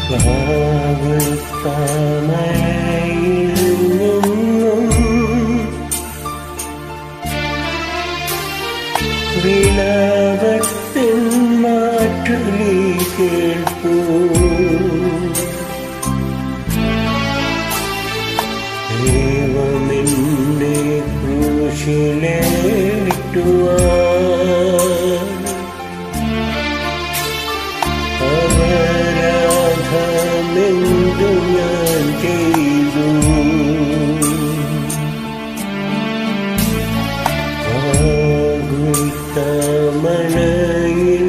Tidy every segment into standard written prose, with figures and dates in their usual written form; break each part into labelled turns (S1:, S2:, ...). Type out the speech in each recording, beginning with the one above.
S1: വാവൽത്താമഴയിൽ നിന്നും വിലാപത്തിൻ മാറ്റൊലി കേൾപ്പൂ. ദൈവമെന്നെ ക്രൂശിലേറ്റുവാൻ അപരാധമെന്തു ഞാൻ ചെയ്തു? വാവൽത്താമഴയിൽ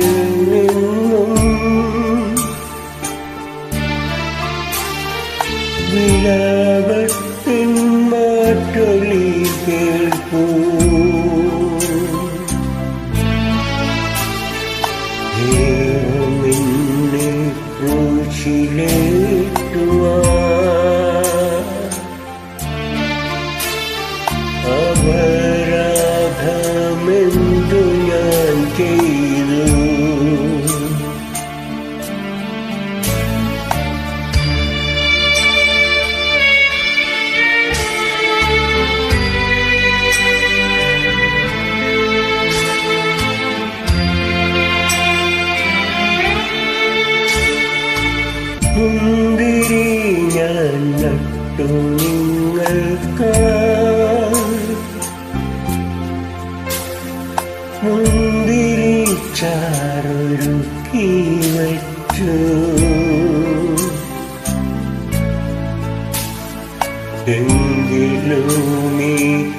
S1: നിന്നും വിലാപത്തിൻ മാറ്റൊലി കേൾപ്പൂ. ദൈവമെന്നെ ക്രൂശിലേറ്റുവാൻ അപരാധമെന്തു ഞാൻ ചെയ്തു? മുന്തിരി ഞാൻ നട്ടു നിങ്ങൾക്കായി, മുന്തിരി ചാറൊരുക്കി വച്ചു. എങ്കിലും ഈ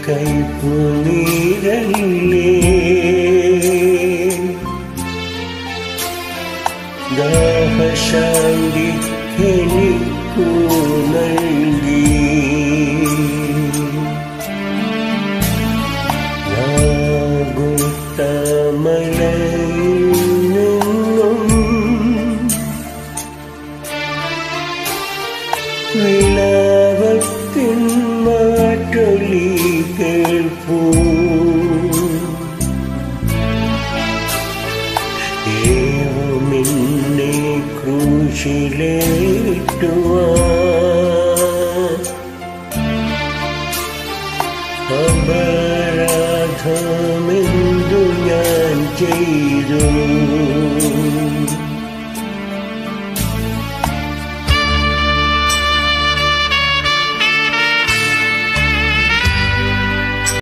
S1: കൈപ്പു നീരല്ലേ ദാഹശാന്തിക്കെനിക്കു നൽകി. വാവൽത്താമഴയിൽ നിന്നും വിലാപത്തിൻ മാറ്റൊലി കേൾപ്പൂ. ദൈവമെന്നെ ക്രൂശിലേറ്റുവാൻ അപരാധമെന്തു ഞാൻ ചെയ്തു?